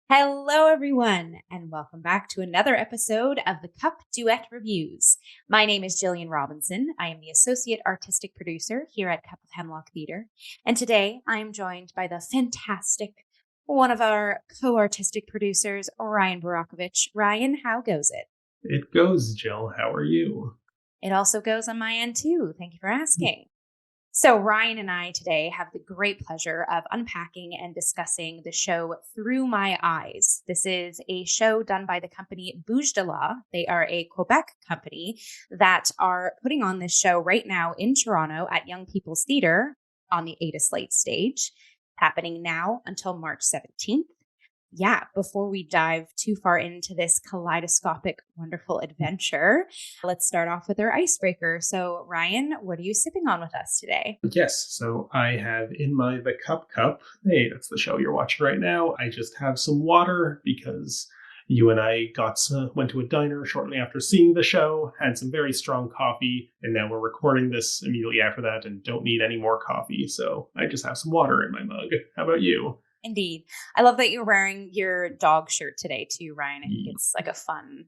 Hello, everyone, and welcome back to another episode of the Cup Duet Reviews. My name is Jillian Robinson. I am the Associate Artistic Producer here at Cup of Hemlock Theatre. And today I am joined by the fantastic, one of our co-artistic producers, Ryan Borochovitz. Ryan, how goes it? It goes, Jill. How are you? It also goes on my end, too. Thank you for asking. So Ryan and I today have the great pleasure of unpacking and discussing the show Through My Eyes. This is a show done by the company Bouge. They are a Quebec company that are putting on this show right now in Toronto at Young People's Theatre on the Ada Slate stage, happening now until March 17th. Yeah, before we dive too far into this kaleidoscopic, wonderful adventure, let's start off with our icebreaker. So, Ryan, what are you sipping on with us today? Yes, so I have in my The Cup. Hey, that's the show you're watching right now. I just have some water because you and I went to a diner shortly after seeing the show, had some very strong coffee, and now we're recording this immediately after that and don't need any more coffee. So I just have some water in my mug. How about you? Indeed. I love that you're wearing your dog shirt today too, Ryan. I think it's like a fun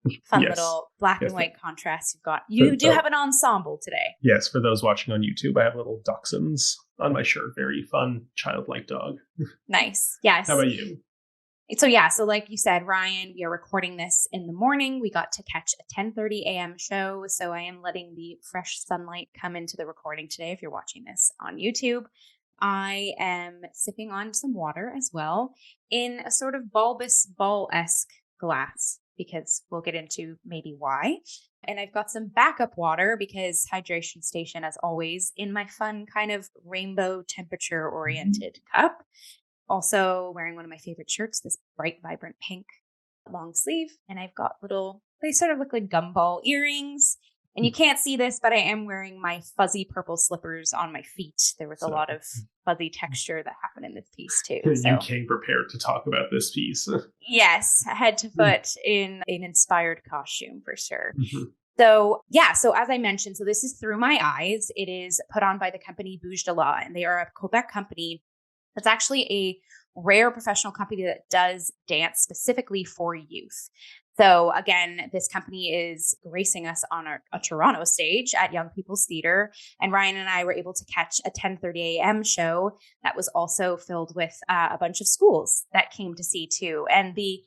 Yes. little black Yes, and white contrast you've got. You do have an ensemble today. Yes, for those watching on YouTube, I have little dachshunds on my shirt. Very fun, childlike dog. Nice. Yes. How about you? So like you said, Ryan, we are recording this in the morning. We got to catch a 10:30 a.m. show. So I am letting the fresh sunlight come into the recording today if you're watching this on YouTube. I am sipping on some water as well in a sort of bulbous ball-esque glass because we'll get into maybe why. And I've got some backup water because hydration station, as always, in my fun kind of rainbow temperature oriented cup. Also wearing one of my favorite shirts, this bright, vibrant pink long sleeve. And I've got they sort of look like gumball earrings. And you can't see this, but I am wearing my fuzzy purple slippers on my feet. There was a lot of fuzzy texture that happened in this piece too. You came prepared to talk about this piece. Yes, head to foot in an inspired costume for sure. Mm-hmm. So as I mentioned, so this is Through My Eyes. It is put on by the company Bouge, and they are a Quebec company. It's actually a rare professional company that does dance specifically for youth. So again, this company is gracing us on a Toronto stage at Young People's Theatre. And Ryan and I were able to catch a 10:30 a.m. show that was also filled with a bunch of schools that came to see too. And the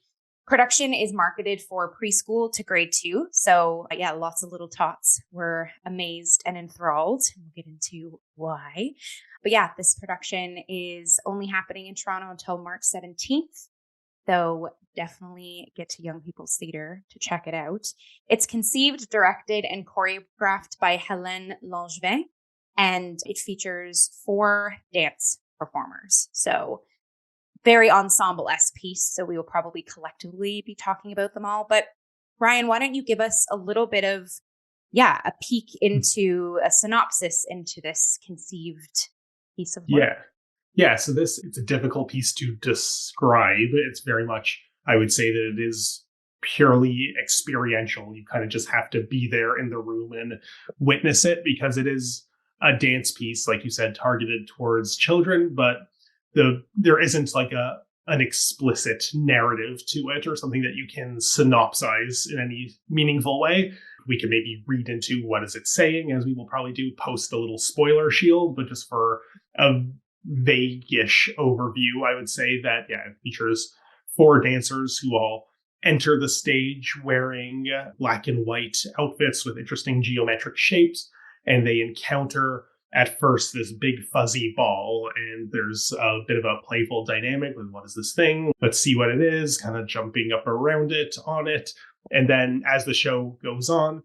production is marketed for preschool to grade 2. So yeah, lots of little tots were amazed and enthralled. And we'll get into why. But yeah, this production is only happening in Toronto until March 17th. So definitely get to Young People's Theatre to check it out. It's conceived, directed, and choreographed by Hélène Langevin, and it features 4 dance performers. So very ensemble-esque piece, so we will probably collectively be talking about them all. But Ryan, why don't you give us a little bit of, a peek into a synopsis into this conceived piece of work? Yeah, so it's a difficult piece to describe. It's very much, I would say that it is purely experiential. You kind of just have to be there in the room and witness it because it is a dance piece, like you said, targeted towards children, but there isn't like an explicit narrative to it or something that you can synopsize in any meaningful way. We can maybe read into what is it saying, as we will probably do, post a little spoiler shield, but just for a vague-ish overview, I would say that, it features 4 dancers who all enter the stage wearing black and white outfits with interesting geometric shapes, and they encounter at first this big fuzzy ball, and there's a bit of a playful dynamic with what is this thing? Let's see what it is, kind of jumping up around it, on it. And then as the show goes on,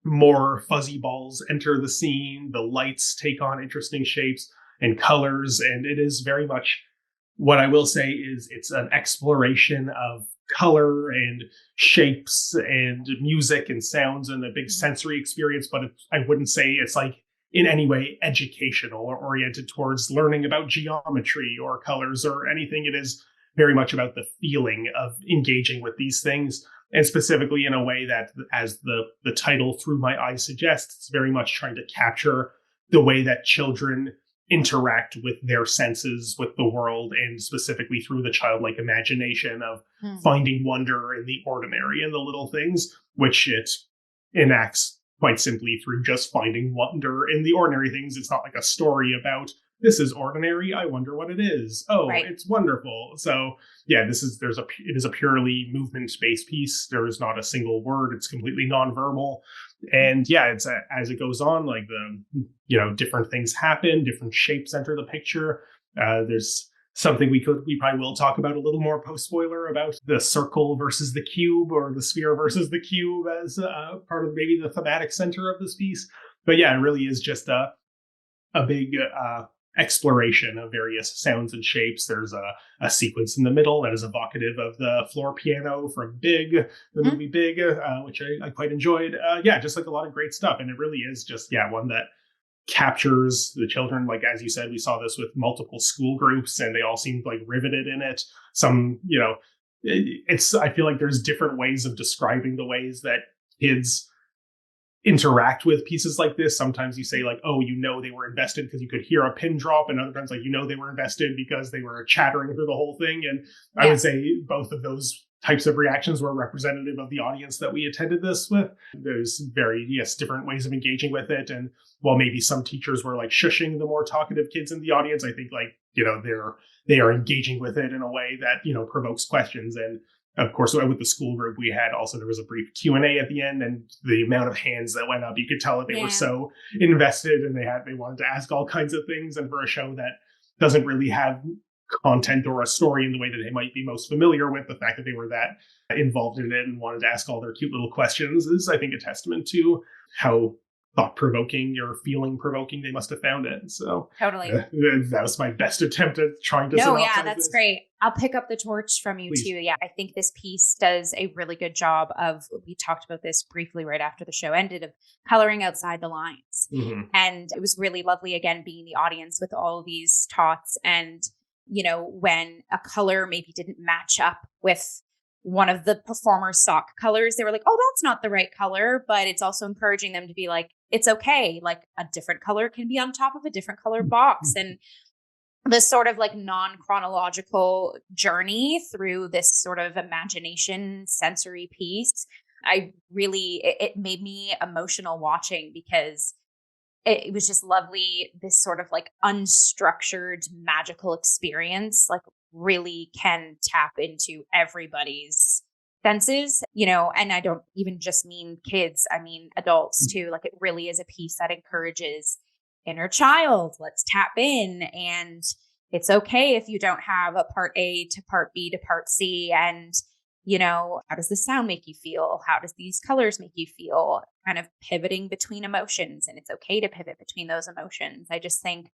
more fuzzy balls enter the scene, the lights take on interesting shapes and colors, and it is very much, what I will say is it's an exploration of color and shapes and music and sounds and a big sensory experience, but I wouldn't say it's like in any way educational or oriented towards learning about geometry or colors or anything. It is very much about the feeling of engaging with these things, and specifically in a way that, as the title Through My Eyes suggests, it's very much trying to capture the way that children interact with their senses, with the world, and specifically through the childlike imagination of finding wonder in the ordinary and the little things, which it enacts quite simply through just finding wonder in the ordinary things. It's not like a story about this is ordinary, I wonder what it is. Oh, right. It's wonderful. So yeah, it is a purely movement-based piece. There is not a single word. It's completely nonverbal. And yeah, it's as it goes on, like different things happen, different shapes enter the picture. There's something we probably will talk about a little more post-spoiler about the circle versus the cube, or the sphere versus the cube, as part of maybe the thematic center of this piece. But yeah, it really is just a big exploration of various sounds and shapes. There's a sequence in the middle that is evocative of the floor piano from Big, the movie Big, which I quite enjoyed. Just like a lot of great stuff. And it really is just, one that captures the children. Like, as you said, we saw this with multiple school groups and they all seemed like riveted in it. Some, I feel like there's different ways of describing the ways that kids interact with pieces like this. Sometimes you say like, oh, they were invested because you could hear a pin drop, and other times like, they were invested because they were chattering through the whole thing. And I would say both of those types of reactions were representative of the audience that we attended this with. There's different ways of engaging with it. And while maybe some teachers were like shushing the more talkative kids in the audience, I think they are engaging with it in a way that, provokes questions. And of course, with the school group, there was a brief Q&A at the end, and the amount of hands that went up, you could tell that they were so invested, and they wanted to ask all kinds of things. And for a show that doesn't really have content or a story in the way that they might be most familiar with, the fact that they were that involved in it and wanted to ask all their cute little questions is, I think, a testament to how thought-provoking or feeling-provoking they must have found it. So totally, that was my best attempt at trying to that's this. Great. I'll pick up the torch from you. Please. Too. Yeah, I think this piece does a really good job of, we talked about this briefly right after the show ended, of coloring outside the lines. And it was really lovely, again, being the audience with all of these tots. And, when a color maybe didn't match up with one of the performer's sock colors, they were like, oh, that's not the right color. But it's also encouraging them to be like, it's okay. Like, a different color can be on top of a different color box. And this sort of like non-chronological journey through this sort of imagination sensory piece, it made me emotional watching, because it was just lovely. This sort of like unstructured magical experience, like, really can tap into everybody's senses, and I don't even just mean kids, I mean adults too. Like, it really is a piece that encourages inner child. Let's tap in, and it's okay if you don't have a part A to part B to part C. And, how does the sound make you feel? How does these colors make you feel? Kind of pivoting between emotions, and it's okay to pivot between those emotions. I just think,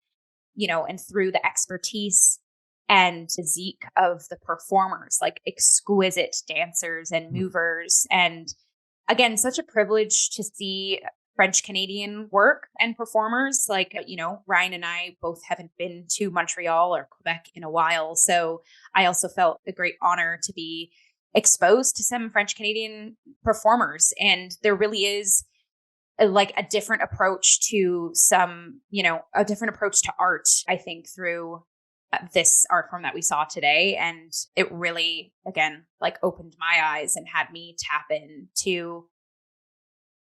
and through the expertise and physique of the performers, like exquisite dancers and movers. And again, such a privilege to see French Canadian work and performers. Like, Ryan and I both haven't been to Montreal or Quebec in a while. So I also felt a great honor to be exposed to some French Canadian performers. And there really is a different approach to a different approach to art, I think, through this art form that we saw today. And it really, again, like, opened my eyes and had me tap into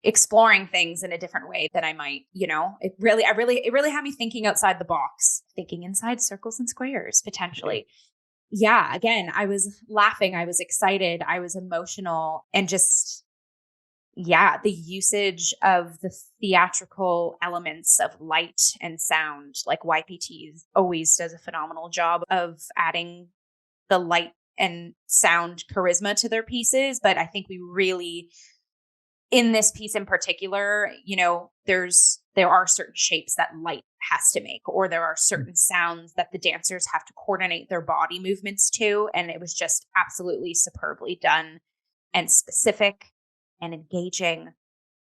exploring things in a different way that I might, it really had me thinking outside the box, thinking inside circles and squares, potentially. Yeah. Again, I was laughing. I was excited. I was emotional, and just, the usage of the theatrical elements of light and sound, like YPT always does a phenomenal job of adding the light and sound charisma to their pieces. But I think we really, in this piece in particular, there are certain shapes that light has to make, or there are certain sounds that the dancers have to coordinate their body movements to. And it was just absolutely superbly done and specific and engaging.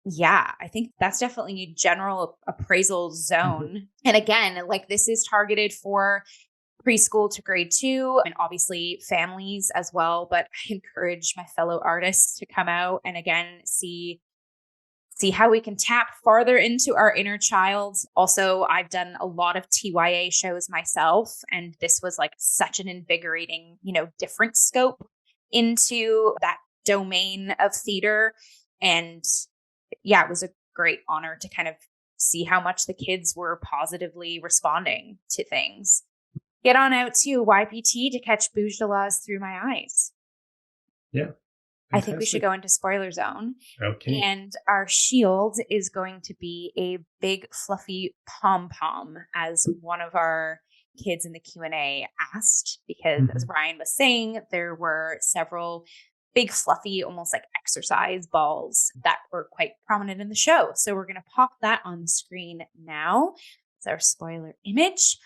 Yeah, I think that's definitely a general appraisal zone. And again, like, this is targeted for preschool to grade 2, and obviously families as well. But I encourage my fellow artists to come out and, again, see see how we can tap farther into our inner child. Also, I've done a lot of TYA shows myself, and this was like such an invigorating, different scope into that domain of theater. And yeah, it was a great honor to kind of see how much the kids were positively responding to things. Get on out to YPT to catch Bouge de La's Through My Eyes. Yeah. Fantastic. I think we should go into spoiler zone. Okay. And our shield is going to be a big fluffy pom-pom, as one of our kids in the Q&A asked, because as Ryan was saying, there were several big fluffy, almost like exercise balls that were quite prominent in the show. So we're going to pop that on the screen now. It's our spoiler image.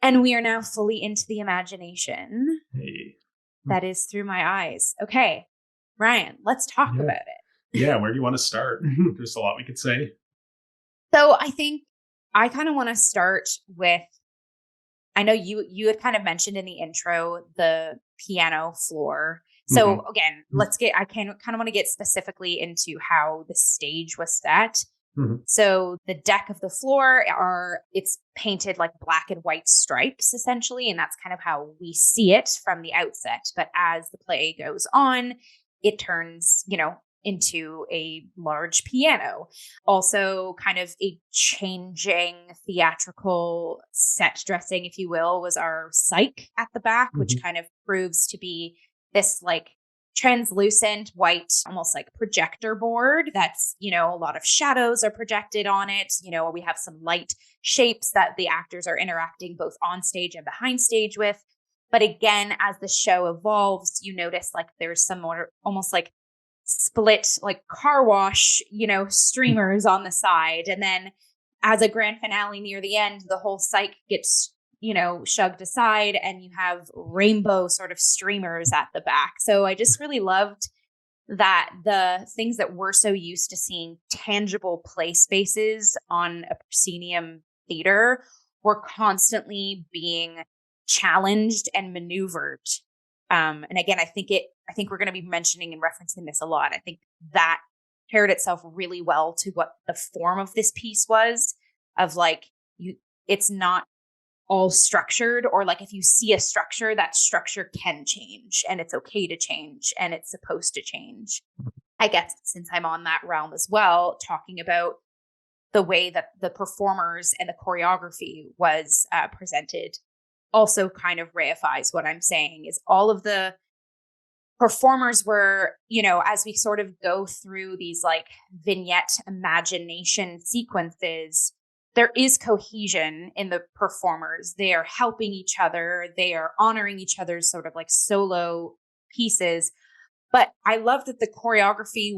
And we are now fully into the imagination. Hey. That is Through My Eyes. Okay, Ryan, let's talk about it. Yeah, where do you want to start? There's a lot we could say. So I think I kind of want to start with, I know you had kind of mentioned in the intro, the piano floor. So again, I kind of want to get specifically into how the stage was set. So the deck of the floor it's painted like black and white stripes essentially. And that's kind of how we see it from the outset. But as the play goes on, it turns, into a large piano. Also kind of a changing theatrical set dressing, if you will, was our cyc at the back, which kind of proves to be this like translucent white, almost like projector board that's, a lot of shadows are projected on it. We have some light shapes that the actors are interacting both on stage and behind stage with. But again, as the show evolves, you notice like there's some more almost like split like car wash, streamers on the side. And then as a grand finale near the end, the whole cyc gets shoved aside and you have rainbow sort of streamers at the back. So I just really loved that the things that we're so used to seeing tangible play spaces on a proscenium theater were constantly being challenged and maneuvered. And again, I think we're going to be mentioning and referencing this a lot. I think that paired itself really well to what the form of this piece was, of like, it's not all structured, or like if you see a structure, that structure can change and it's okay to change and it's supposed to change. I guess since I'm on that realm as well, talking about the way that the performers and the choreography was presented also kind of reifies what I'm saying, is all of the performers were, as we sort of go through these like vignette imagination sequences, there is cohesion in the performers. They are helping each other. They are honoring each other's sort of like solo pieces. But I love that the choreography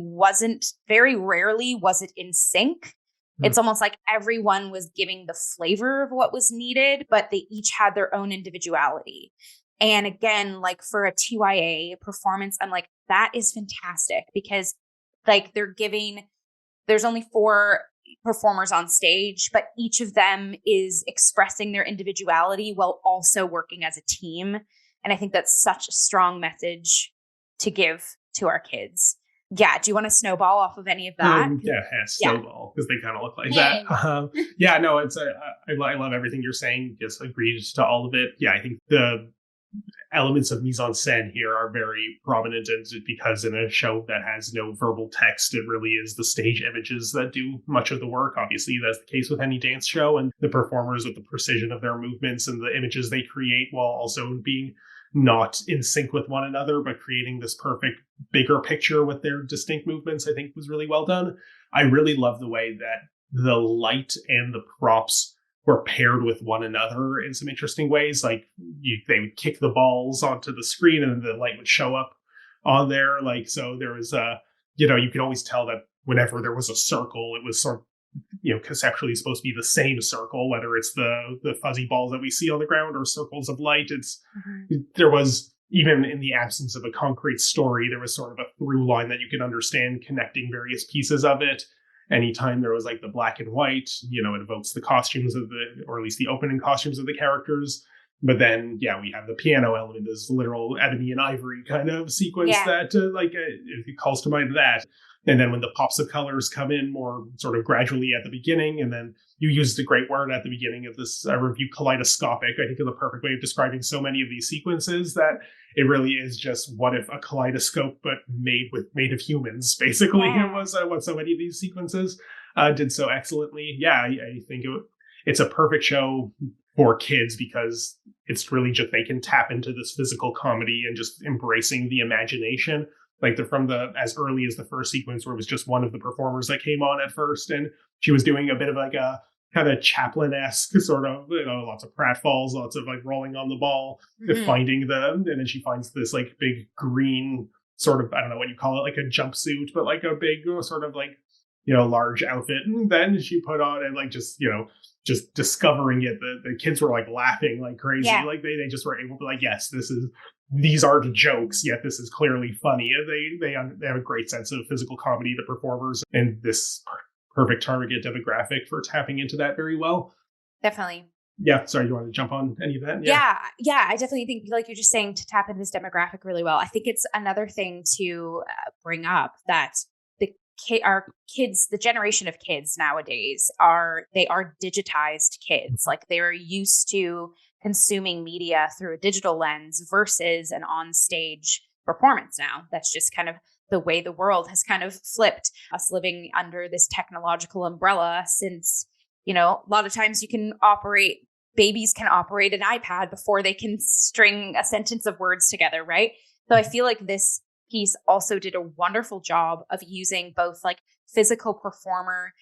very rarely was it in sync. It's almost like everyone was giving the flavor of what was needed, but they each had their own individuality. And again, like for a TYA performance, I'm like, that is fantastic, because like there's only 4 performers on stage, but each of them is expressing their individuality while also working as a team. And I think that's such a strong message to give to our kids. Yeah. Do you want to snowball off of any of that? Snowball, because they kind of look like that. No, it's I love everything you're saying. Just agreed to all of it. Yeah, I think the elements of mise en scène here are very prominent, and because in a show that has no verbal text, it really is the stage images that do much of the work. Obviously, that's the case with any dance show, and the performers with the precision of their movements and the images they create, while also being not in sync with one another, but creating this perfect bigger picture with their distinct movements, I think was really well done. I really love the way that the light and the props were paired with one another in some interesting ways. Like they would kick the balls onto the screen and the light would show up on there. Like, so there was you could always tell that whenever there was a circle, it was sort of, conceptually supposed to be the same circle, whether it's the fuzzy balls that we see on the ground or circles of light. There was, even in the absence of a concrete story, there was sort of a through line that you could understand connecting various pieces of it. Anytime there was like the black and white, it evokes the costumes or at least the opening costumes of the characters. But then, we have the piano element, this literal ebony and ivory kind of sequence that, it calls to mind that. And then when the pops of colors come in more sort of gradually at the beginning, and then you used a great word at the beginning of this review, kaleidoscopic, I think is a perfect way of describing so many of these sequences, that it really is just what if a kaleidoscope, but made of humans, basically. Yeah. It was what so many of these sequences did so excellently. Yeah, I think it's a perfect show for kids because it's really just, they can tap into this physical comedy and just embracing the imagination. Like from as early as the first sequence where it was just one of the performers that came on at first, and she was doing a bit of like a kind of Chaplin-esque sort of, lots of pratfalls, lots of like rolling on the ball, and then she finds this like big green sort of, I don't know what you call it, like a jumpsuit, but like a big sort of like, large outfit. And then she put on and like just discovering it, the kids were like laughing like crazy. Yeah. Like they just were able to like, yes, these aren't jokes, yet this is clearly funny. They have a great sense of physical comedy, the performers, and this perfect target demographic for tapping into that very well. Definitely. Yeah. Sorry, you want to jump on any of that? Yeah. I definitely think, like you're just saying, to tap into this demographic really well. I think it's another thing to bring up that our kids, the generation of kids nowadays are digitized kids. Like they're used to consuming media through a digital lens versus an on-stage performance now. That's just kind of the way the world has kind of flipped, us living under this technological umbrella since, a lot of times babies can operate an iPad before they can string a sentence of words together, right? So I feel like this piece also did a wonderful job of using both like physical performer,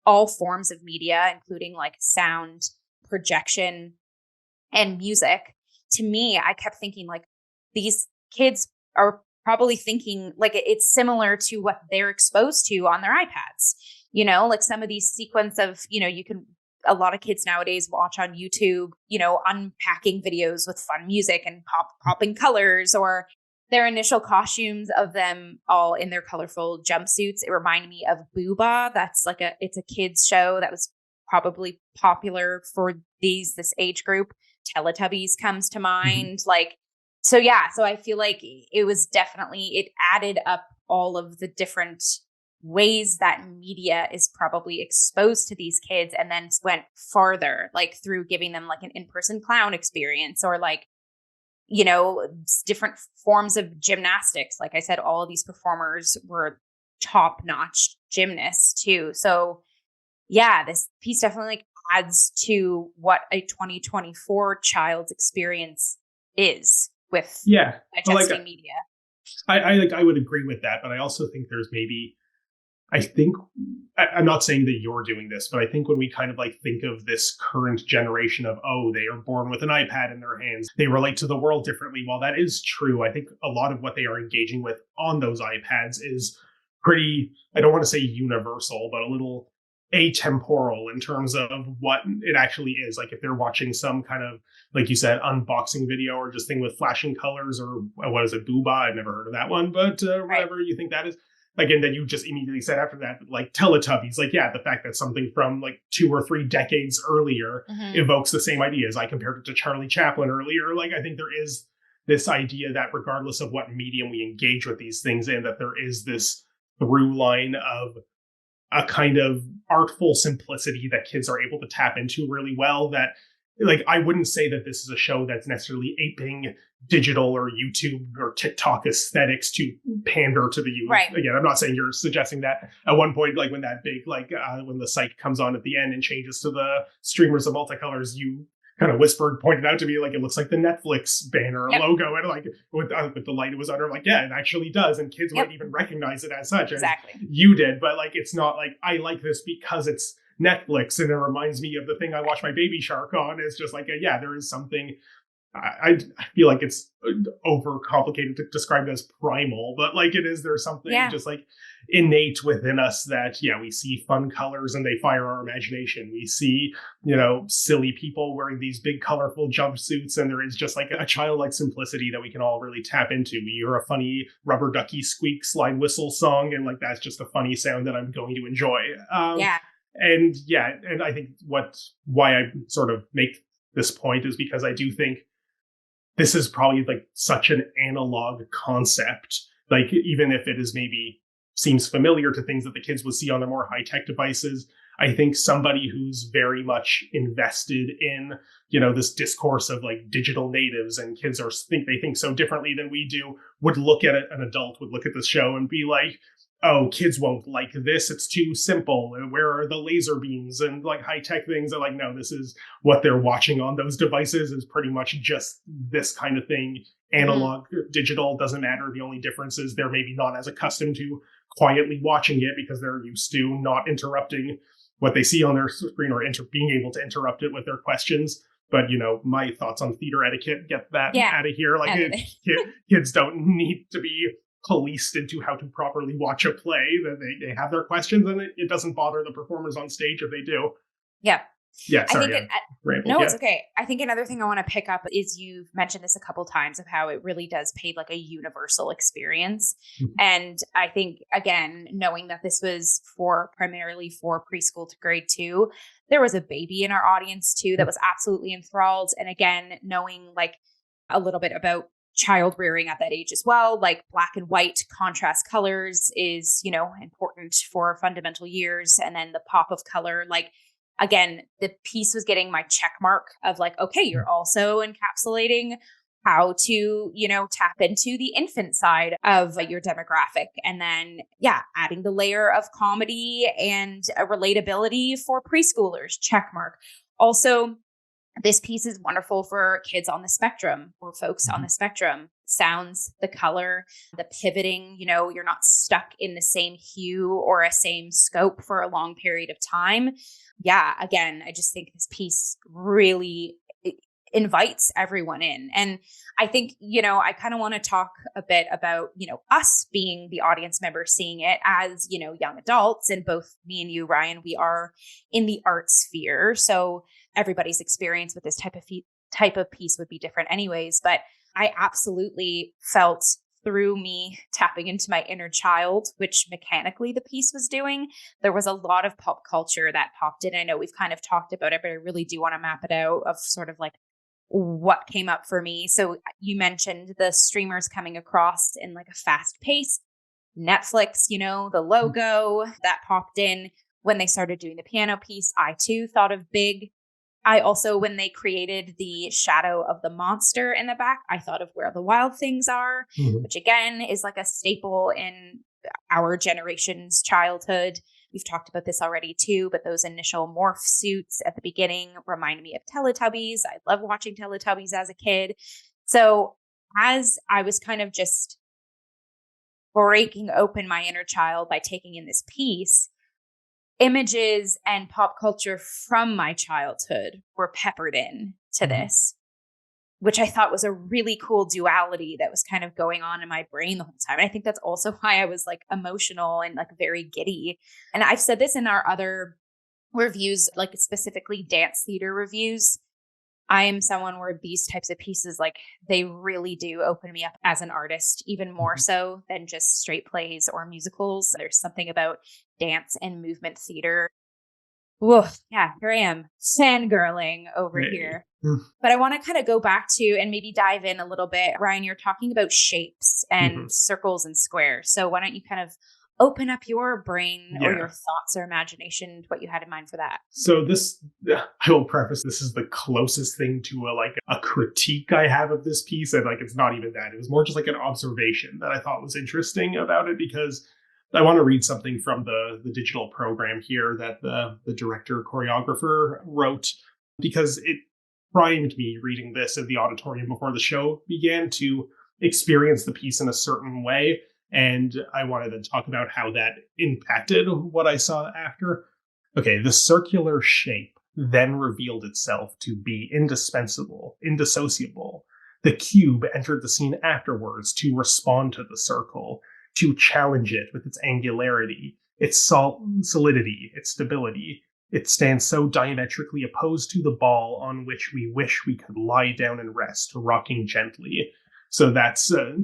all forms of media, including like sound, projection, and music. To me, I kept thinking like these kids are probably thinking like it's similar to what they're exposed to on their iPads. Like some of these sequence of, a lot of kids nowadays watch on YouTube, unpacking videos with fun music and popping colors, or their initial costumes of them all in their colorful jumpsuits. It reminded me of Booba. That's like it's a kids show that was probably popular for this age group. Teletubbies comes to mind. So I feel like it added up all of the different ways that media is probably exposed to these kids, and then went farther, like through giving them like an in-person clown experience, or like, different forms of gymnastics. Like I said, all of these performers were top-notch gymnasts too. So yeah, this piece definitely like adds to what a 2024 child's experience is with digesting media. I would agree with that, but I also think there's I'm not saying that you're doing this, but I think when we kind of like think of this current generation of, they are born with an iPad in their hands, they relate to the world differently. While that is true, I think a lot of what they are engaging with on those iPads is pretty, I don't want to say universal, but a little atemporal in terms of what it actually is. Like if they're watching some kind of, like you said, unboxing video or just thing with flashing colors, or what is it, Booba? I've never heard of that one, but whatever you think that is. Like, and then you just immediately said after that, like Teletubbies, like, yeah, the fact that something from like 2 or 3 decades earlier evokes the same ideas. I compared it to Charlie Chaplin earlier. Like, I think there is this idea that regardless of what medium we engage with these things in, that there is this through line of a kind of artful simplicity that kids are able to tap into really well. That, like, I wouldn't say that this is a show that's necessarily aping digital or YouTube or TikTok aesthetics to pander to the youth. Right. Again, I'm not saying you're suggesting that. At one point, like when that big, when the psych comes on at the end and changes to the streamers of multicolors, you kind of pointed out to me, like, it looks like the Netflix banner logo, and like with the light it was under, like, yeah, it actually does, and kids wouldn't even recognize it as such. Exactly. You did, but like, it's not like I like this because it's Netflix and it reminds me of the thing I watch my Baby Shark on. It's just like, there is something. I feel like it's overcomplicated to describe it as primal, but like it is, there's something just like innate within us that, we see fun colors and they fire our imagination. We see, silly people wearing these big colorful jumpsuits, and there is just like a childlike simplicity that we can all really tap into. We hear a funny rubber ducky squeak slide whistle song, and like that's just a funny sound that I'm going to enjoy. And I think why I sort of make this point is because I do think this is probably like such an analog concept. Like, even if it is maybe seems familiar to things that the kids would see on their more high-tech devices. I think somebody who's very much invested in, this discourse of like digital natives and kids they think so differently than we do would look at it. An adult would look at this show and be like, oh, kids won't like this. It's too simple. Where are the laser beams and like high tech things? They're like, no, this is what they're watching on those devices is pretty much just this kind of thing. Analog, digital, doesn't matter. The only difference is they're maybe not as accustomed to quietly watching it because they're used to not interrupting what they see on their screen or being able to interrupt it with their questions. But, my thoughts on theater etiquette, get that out of here. Like kids don't need to be policed into how to properly watch a play. That they have their questions and it doesn't bother the performers on stage if they do. Yeah. Yeah, sorry. It's okay. I think another thing I want to pick up is you've mentioned this a couple times of how it really does paint like a universal experience. Mm-hmm. And I think, again, knowing that this was primarily for preschool to grade 2, there was a baby in our audience too that was absolutely enthralled. And again, knowing like a little bit about child rearing at that age as well, like black and white contrast colors is, important for fundamental years. And then the pop of color, like, again, the piece was getting my check mark of like, okay, you're also encapsulating how to, tap into the infant side of your demographic. And then, adding the layer of comedy and a relatability for preschoolers, check mark. Also, this piece is wonderful for kids on the spectrum or folks on the spectrum. Sounds, the color, the pivoting, you're not stuck in the same hue or a same scope for a long period of time. Yeah, again, I just think this piece really invites everyone in. And I think, I kind of want to talk a bit about, us being the audience members, seeing it as, young adults. And both me and you, Ryan, we are in the art sphere. So everybody's experience with this type of piece would be different anyways. But I absolutely felt through me tapping into my inner child, which mechanically the piece was doing, there was a lot of pop culture that popped in. I know we've kind of talked about it, but I really do want to map it out of sort of like what came up for me. So you mentioned the streamers coming across in like a fast pace, Netflix, the logo that popped in when they started doing the piano piece. I too thought of Big. I also, when they created the shadow of the monster in the back, I thought of Where the Wild Things Are, which again is like a staple in our generation's childhood. We've talked about this already too, but those initial morph suits at the beginning reminded me of Teletubbies. I love watching Teletubbies as a kid. So as I was kind of just breaking open my inner child by taking in this piece, images and pop culture from my childhood were peppered in to this, which I thought was a really cool duality that was kind of going on in my brain the whole time. And I think that's also why I was like emotional and like very giddy. And I've said this in our other reviews, like specifically dance theater reviews. I am someone where these types of pieces, like they really do open me up as an artist, even more so than just straight plays or musicals. There's something about dance and movement theater. Whoa, yeah, here I am fangirling over here. But I want to kind of go back to and maybe dive in a little bit. Ryan, you're talking about shapes and circles and squares. So why don't you kind of open up your brain or your thoughts or imagination to what you had in mind for that? So this, I will preface, this is the closest thing to a critique I have of this piece. And like, it's not even that. It was more just like an observation that I thought was interesting about it, because I want to read something from the digital program here that the director choreographer wrote, because it primed me reading this in the auditorium before the show began to experience the piece in a certain way. And I wanted to talk about how that impacted what I saw after. Okay, the circular shape then revealed itself to be indispensable, indissociable. The cube entered the scene afterwards to respond to the circle, to challenge it with its angularity, its solidity, its stability. It stands so diametrically opposed to the ball on which we wish we could lie down and rest, rocking gently. So that's a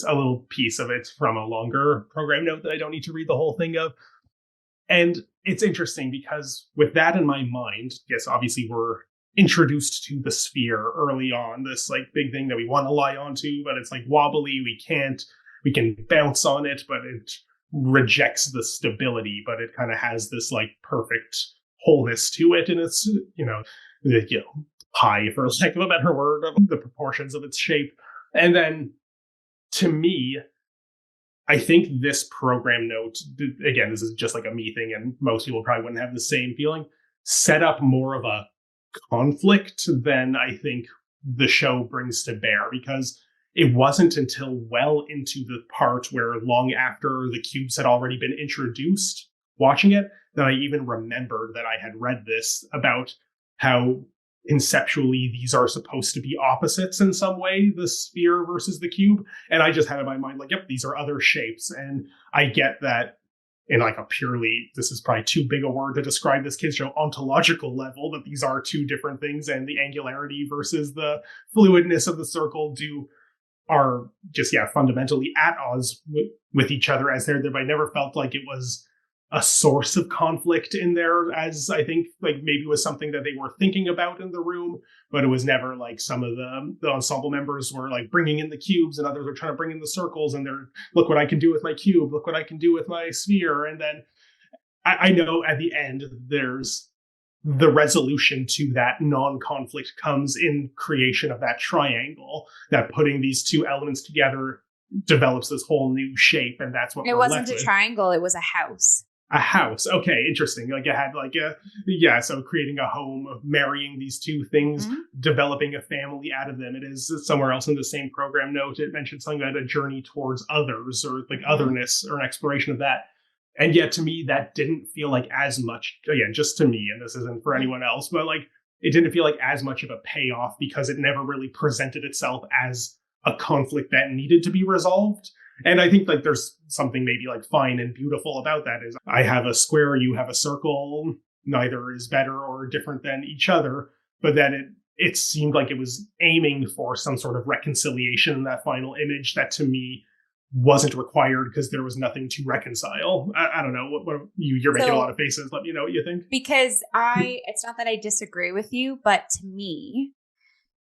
little piece of it from a longer program note that I don't need to read the whole thing of. And it's interesting because with that in my mind, yes, obviously we're introduced to the sphere early on, this like big thing that we want to lie onto, but it's like wobbly. We can bounce on it, but rejects the stability, but it kind of has this like perfect wholeness to it. And it's, pie, for lack of a better word, of the proportions of its shape. And then to me, I think this program note, again, this is just like a me thing, and most people probably wouldn't have the same feeling, set up more of a conflict than I think the show brings to bear, because it wasn't until well into the part where long after the cubes had already been introduced, watching it, that I even remembered that I had read this about how conceptually these are supposed to be opposites in some way, the sphere versus the cube. And I just had in my mind, like, yep, these are other shapes. And I get that in like a purely, this is probably too big a word to describe this kids show, ontological level, that these are two different things, and the angularity versus the fluidness of the circle are just, fundamentally at odds with each other as they're there. But I never felt like it was a source of conflict in there, as I think like maybe was something that they were thinking about in the room, but it was never like some of the ensemble members were like bringing in the cubes and others were trying to bring in the circles, and they're, look what I can do with my cube, look what I can do with my sphere. And then I know at the end there's the resolution to that non-conflict comes in creation of that triangle, that putting these two elements together develops this whole new shape. And that's what it wasn't a triangle, it was a house. A house. Okay, interesting. Like it had like so creating a home, marrying these two things, developing a family out of them. It is somewhere else in the same program note, it mentioned something about a journey towards others, or like otherness, or an exploration of that. And yet to me, that didn't feel like as much, again, just to me, and this isn't for anyone else, but like it didn't feel like as much of a payoff, because it never really presented itself as a conflict that needed to be resolved. And I think like there's something maybe like fine and beautiful about that, is I have a square, you have a circle, neither is better or different than each other, but then it seemed like it was aiming for some sort of reconciliation in that final image that to me wasn't required, because there was nothing to reconcile. I don't know what you're making a lot of faces. Let me know what you think. Because it's not that I disagree with you, but to me,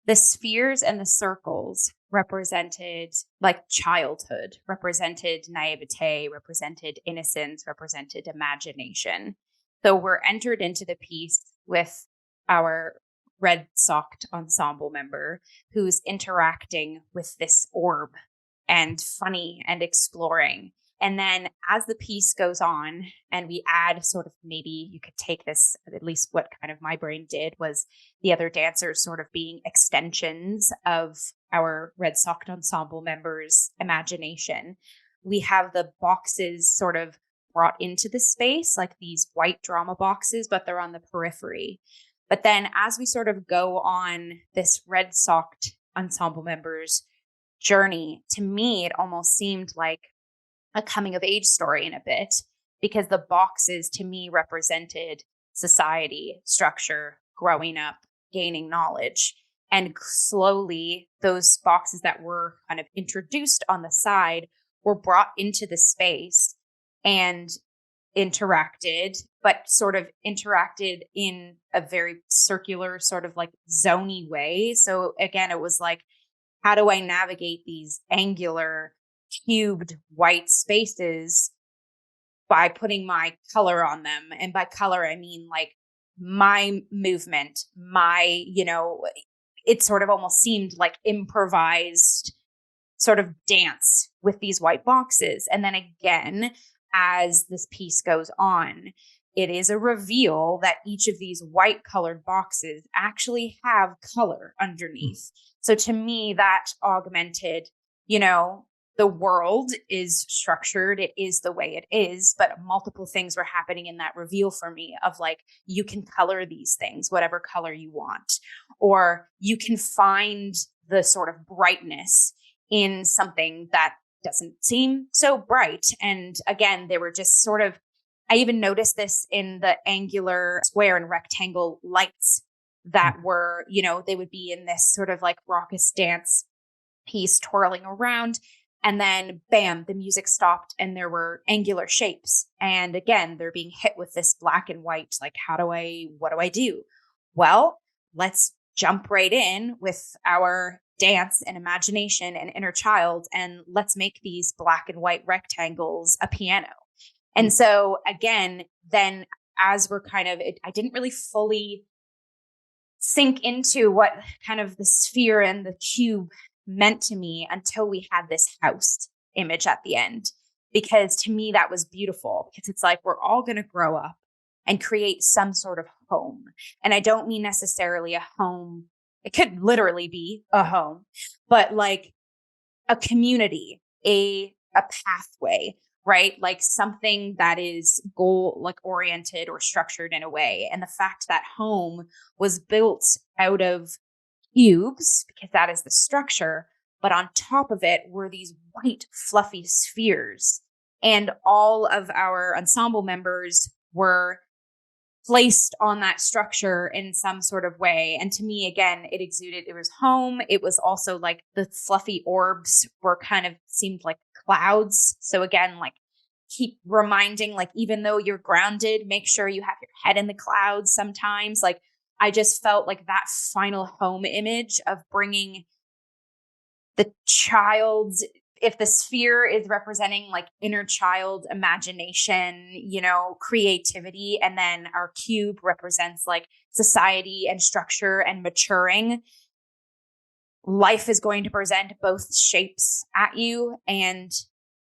the spheres and the circles represented like childhood, represented naivete, represented innocence, represented imagination. So we're entered into the piece with our red socked ensemble member who's interacting with this orb and funny and exploring. And then as the piece goes on and we add sort of, maybe you could take this, at least what kind of my brain did, was the other dancers sort of being extensions of our red socked ensemble members' imagination. We have the boxes sort of brought into the space, like these white drama boxes, but they're on the periphery. But then as we sort of go on this red socked ensemble members' journey, to me, it almost seemed like a coming of age story in a bit, because the boxes to me represented society, structure, growing up, gaining knowledge. And slowly those boxes that were kind of introduced on the side were brought into the space and interacted, but sort of interacted in a very circular, sort of like zony way. So again, it was like, how do I navigate these angular cubed white spaces by putting my color on them? And by color, I mean like my movement, my, it sort of almost seemed like improvised sort of dance with these white boxes. And then again, as this piece goes on, it is a reveal that each of these white colored boxes actually have color underneath. So to me, that augmented, the world is structured. It is the way it is, but multiple things were happening in that reveal for me of like, you can color these things, whatever color you want, or you can find the sort of brightness in something that doesn't seem so bright. And again, they were just sort of, I even noticed this in the angular, square, and rectangle lights that were, they would be in this sort of like raucous dance piece twirling around. And then bam, the music stopped and there were angular shapes. And again, they're being hit with this black and white. Like, what do I do? Well, let's jump right in with our dance and imagination and inner child, and let's make these black and white rectangles a piano. And so again, then as we're kind of, I didn't really fully sink into what kind of the sphere and the cube meant to me until we had this house image at the end. Because to me, that was beautiful, because it's like, we're all going to grow up and create some sort of home. And I don't mean necessarily a home. It could literally be a home, but like a community, a pathway, right? Like something that is goal like oriented or structured in a way. And the fact that home was built out of cubes, because that is the structure, but on top of it were these white fluffy spheres, and all of our ensemble members were placed on that structure in some sort of way. And to me, again, it exuded, it was home. It was also like the fluffy orbs were kind of seemed like clouds. So again, like keep reminding, like, even though you're grounded, make sure you have your head in the clouds sometimes. Like, I just felt like that final home image of bringing the child's, if the sphere is representing like inner child imagination, you know, creativity, and then our cube represents like society and structure and maturing, life is going to present both shapes at you, and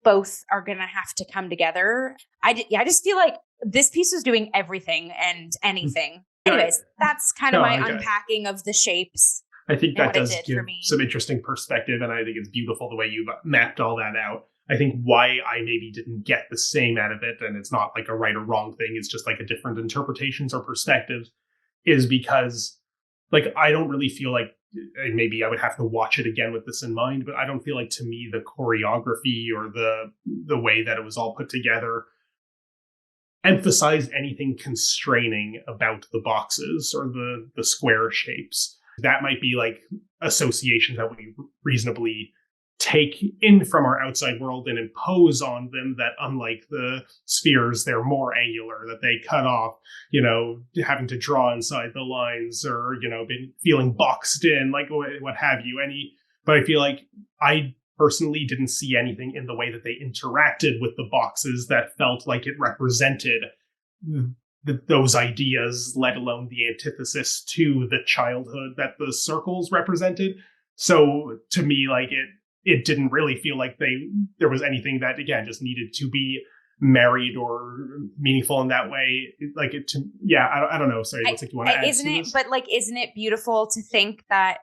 both are going to have to come together. I just feel like this piece was doing everything and anything. Anyways, that's kind of my unpacking of the shapes. I think that does give some interesting perspective, and I think it's beautiful the way you've mapped all that out. I think why I maybe didn't get the same out of it, and it's not like a right or wrong thing, it's just like a different interpretations or perspectives, is because like I don't really feel like, maybe I would have to watch it again with this in mind, but I don't feel like to me the choreography or the way that it was all put together emphasized anything constraining about the boxes or the square shapes. That might be like associations that we reasonably take in from our outside world and impose on them, that unlike the spheres, they're more angular, that they cut off, you know, having to draw inside the lines, or, you know, been feeling boxed in, like what have you. But I feel like I personally didn't see anything in the way that they interacted with the boxes that felt like it represented those ideas, let alone the antithesis to the childhood that the circles represented. So to me, like it didn't really feel like there was anything that, again, just needed to be married or meaningful in that way. Like it to, I don't know. Sorry, what's like you want to add isn't to it? this? But like, isn't it beautiful to think that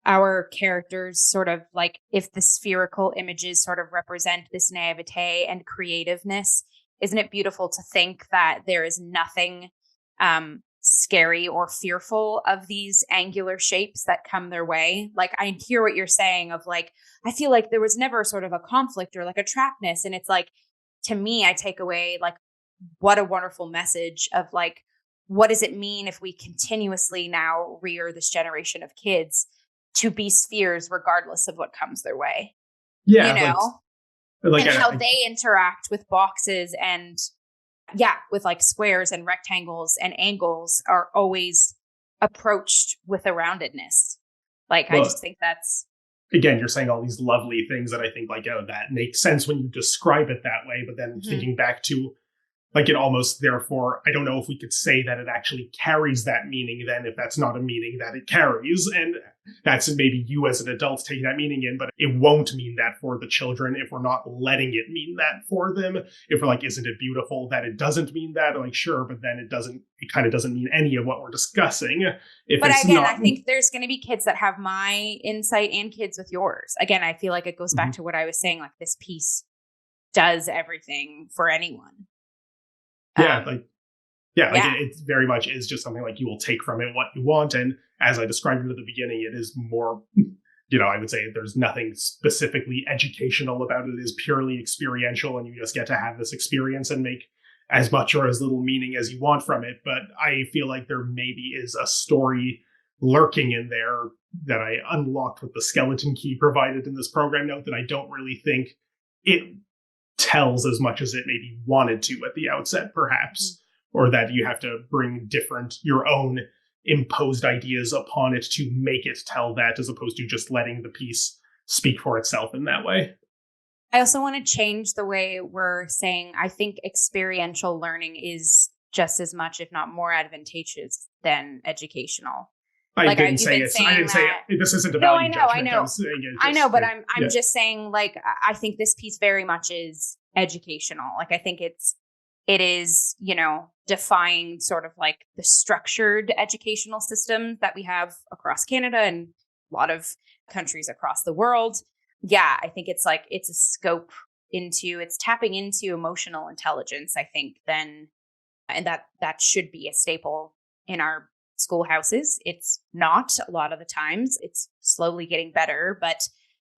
our characters sort of like, if the spherical images sort of represent this naivete and creativeness, isn't it beautiful to think that there is nothing scary or fearful of these angular shapes that come their way? Like, I hear what you're saying of like, I feel like there was never sort of a conflict or like a trappedness. And it's like, to me, I take away like, what a wonderful message of like, what does it mean if we continuously now rear this generation of kids to be spheres regardless of what comes their way? Yeah. You know? Like and how they interact with boxes and with like squares and rectangles and angles are always approached with a roundedness. Like, I just think that's, again, you're saying all these lovely things that I think like, oh, that makes sense when you describe it that way. But then thinking back to like, it almost, therefore, I don't know if we could say that it actually carries that meaning then, if that's not a meaning that it carries. And that's maybe you as an adult taking that meaning in, but it won't mean that for the children if we're not letting it mean that for them. If we're like, isn't it beautiful that it doesn't mean that? I'm like, sure, but then it kind of doesn't mean any of what we're discussing. But again, I think there's going to be kids that have my insight and kids with yours. Again, I feel like it goes back to what I was saying, like this piece does everything for anyone. It very much is just something like you will take from it what you want. And as I described it at the beginning, it is more, you know, I would say there's nothing specifically educational about it. It is purely experiential, and you just get to have this experience and make as much or as little meaning as you want from it. But I feel like there maybe is a story lurking in there that I unlocked with the skeleton key provided in this program note that I don't really think it tells as much as it maybe wanted to at the outset, perhaps, or that you have to bring your own imposed ideas upon it to make it tell that, as opposed to just letting the piece speak for itself in that way. I also want to change the way we're saying, I think experiential learning is just as much, if not more advantageous than educational. I didn't say it. This isn't a value judgment. I know, but I'm just saying, like, I think this piece very much is educational. Like, I think it is, you know, defying sort of like the structured educational system that we have across Canada and a lot of countries across the world. Yeah, I think it's like, it's a scope into, it's tapping into emotional intelligence, I think, then, and that should be a staple in our schoolhouses. It's not a lot of the times. It's slowly getting better. But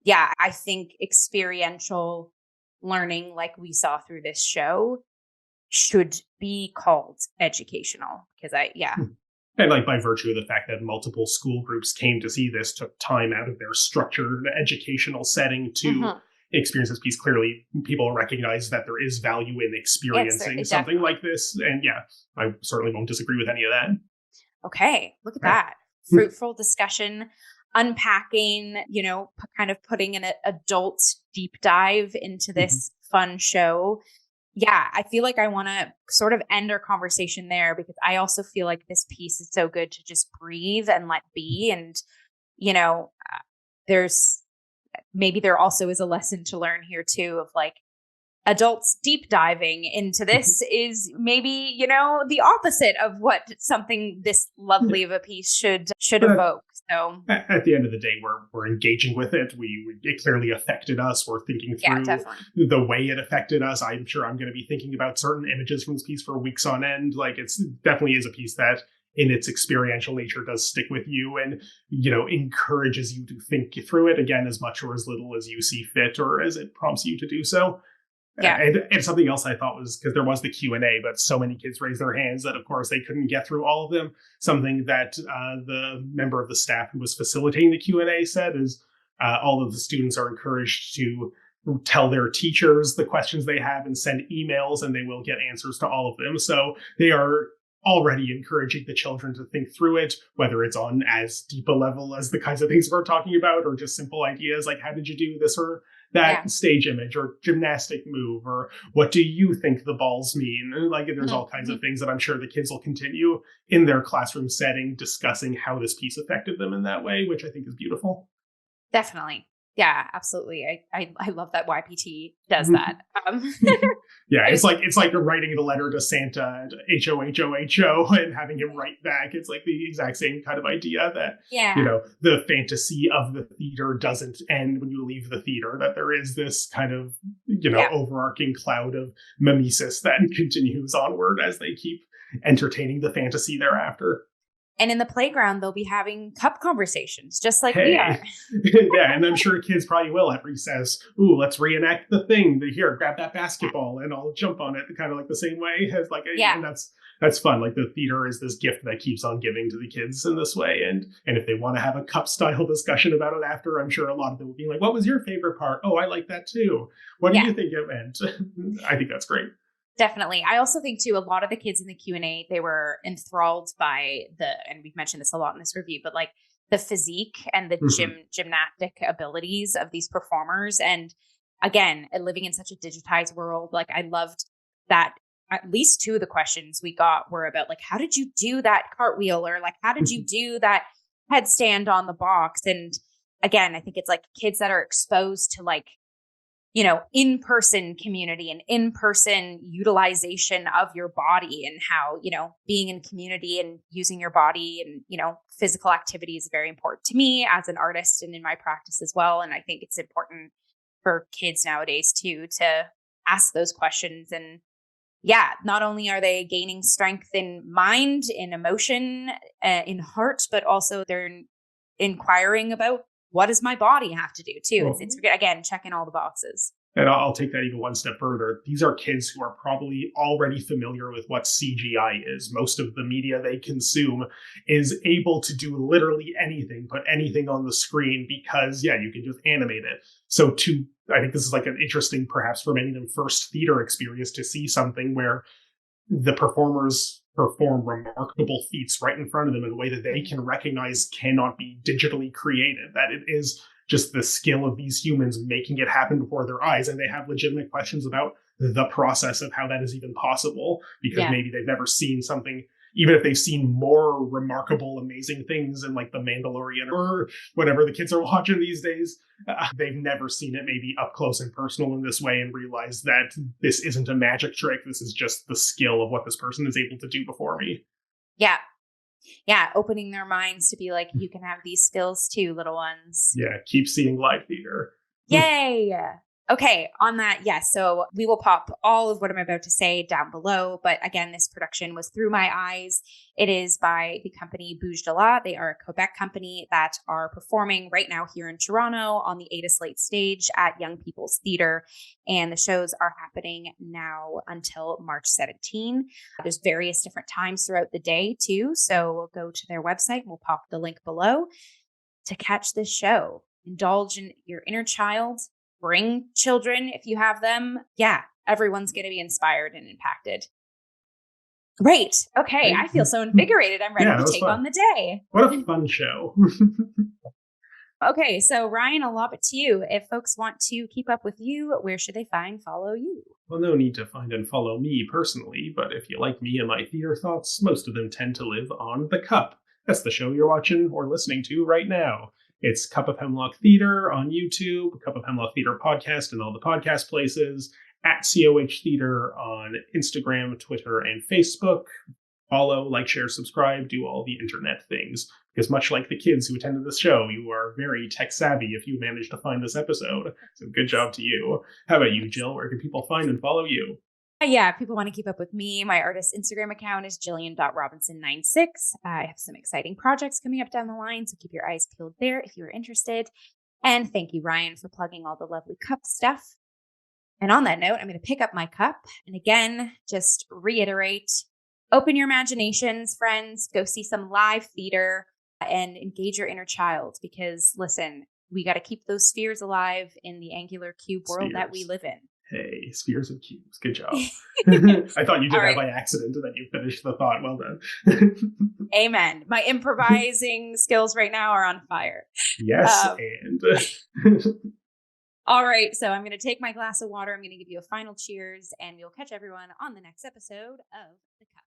yeah, I think experiential learning, like we saw through this show, should be called educational. Because and like by virtue of the fact that multiple school groups came to see this, took time out of their structured educational setting to experience this piece, clearly people recognize that there is value in experiencing something like this. And yeah, I certainly won't disagree with any of that. Okay, look at that. Fruitful discussion, unpacking, you know, kind of putting an adult deep dive into this fun show. Yeah, I feel like I want to sort of end our conversation there, because I also feel like this piece is so good to just breathe and let be. And, you know, there also is a lesson to learn here too, of like, adults deep diving into this is maybe, you know, the opposite of what something this lovely of a piece should evoke. So at the end of the day, we're engaging with it. It clearly affected us. We're thinking through the way it affected us. I'm sure I'm going to be thinking about certain images from this piece for weeks on end. Like, it's definitely is a piece that in its experiential nature does stick with you and, you know, encourages you to think through it again, as much or as little as you see fit or as it prompts you to do so. Yeah. And something else I thought was, because there was the Q&A, but so many kids raised their hands that, of course, they couldn't get through all of them. Something that the member of the staff who was facilitating the Q&A said is all of the students are encouraged to tell their teachers the questions they have and send emails, and they will get answers to all of them. So they are already encouraging the children to think through it, whether it's on as deep a level as the kinds of things we're talking about, or just simple ideas like, how did you do this or that stage image or gymnastic move, or what do you think the balls mean? Like, there's all kinds of things that I'm sure the kids will continue in their classroom setting discussing how this piece affected them in that way, which I think is beautiful. Definitely. Yeah, absolutely. I love that YPT does that. Yeah, it's like writing the letter to Santa and HOHOHO and having him write back. It's like the exact same kind of idea that, you know, the fantasy of the theater doesn't end when you leave the theater, that there is this kind of, you know, overarching cloud of mimesis that continues onward as they keep entertaining the fantasy thereafter. And in the playground, they'll be having cup conversations, just like we are. Yeah, and I'm sure kids probably will at recess. Ooh, let's reenact the thing. Here, grab that basketball, and I'll jump on it, kind of like the same way as like. And that's fun. Like, the theater is this gift that keeps on giving to the kids in this way. And if they want to have a cup style discussion about it after, I'm sure a lot of them will be like, "What was your favorite part? Oh, I like that too. What do you think it meant?" I think that's great. Definitely. I also think too, a lot of the kids in the Q&A, they were enthralled by and we've mentioned this a lot in this review, but like the physique and the gymnastic abilities of these performers. And again, living in such a digitized world, like, I loved that at least two of the questions we got were about like, how did you do that cartwheel? Or like, how did you do that headstand on the box? And again, I think it's like kids that are exposed to like, you know, in-person community and in-person utilization of your body, and how, you know, being in community and using your body and, you know, physical activity is very important to me as an artist and in my practice as well. And I think it's important for kids nowadays too, to ask those questions. And yeah, not only are they gaining strength in mind, in emotion, in heart, but also they're inquiring about, what does my body have to do too? It's again, checking all the boxes. And I'll take that even one step further. These are kids who are probably already familiar with what CGI is. Most of the media they consume is able to do literally anything, put anything on the screen, because, you can just animate it. So I think this is like an interesting, perhaps for many of them, first theater experience to see something where the performers perform remarkable feats right in front of them in a way that they can recognize cannot be digitally created, that it is just the skill of these humans making it happen before their eyes. And they have legitimate questions about the process of how that is even possible, because maybe they've never seen something, even if they've seen more remarkable, amazing things in like The Mandalorian or whatever the kids are watching these days. They've never seen it maybe up close and personal in this way and realize that this isn't a magic trick. This is just the skill of what this person is able to do before me. Yeah. Yeah. Opening their minds to be like, you can have these skills too, little ones. Yeah. Keep seeing live theater. Yay. Okay, on that, yes. So we will pop all of what I'm about to say down below. But again, this production was Through My Eyes. It is by the company Bouge. They are a Quebec company that are performing right now here in Toronto on the Ada Slate stage at Young People's Theatre. And the shows are happening now until March 17. There's various different times throughout the day too. So we'll go to their website. We'll pop the link below to catch this show. Indulge in your inner child. Bring children if you have them. Yeah, everyone's going to be inspired and impacted. Great. Okay, I feel so invigorated. I'm ready to take on the day. What a fun show. Okay, so Ryan, I'll lob it to you. If folks want to keep up with you, where should they follow you? Well, no need to find and follow me personally, but if you like me and my theater thoughts, most of them tend to live on The Cup. That's the show you're watching or listening to right now. It's Cup of Hemlock Theatre on YouTube, Cup of Hemlock Theatre podcast in all the podcast places, at COH Theatre on Instagram, Twitter, and Facebook. Follow, like, share, subscribe, do all the internet things. Because much like the kids who attended this show, you are very tech savvy if you managed to find this episode. So good job to you. How about you, Jill? Where can people find and follow you? Yeah, if people want to keep up with me, my artist Instagram account is Jillian.Robinson96. I have some exciting projects coming up down the line, so keep your eyes peeled there if you're interested. And thank you, Ryan, for plugging all the lovely cup stuff. And on that note, I'm going to pick up my cup. And again, just reiterate, open your imaginations, friends. Go see some live theater and engage your inner child. Because listen, we got to keep those spheres alive in the angular cube world that we live in. Hey, spheres and cubes. Good job. I thought you did that by accident and then you finished the thought. Well done. Amen. My improvising skills right now are on fire. Yes, and... All right, so I'm going to take my glass of water. I'm going to give you a final cheers, and we'll catch everyone on the next episode of The Cup.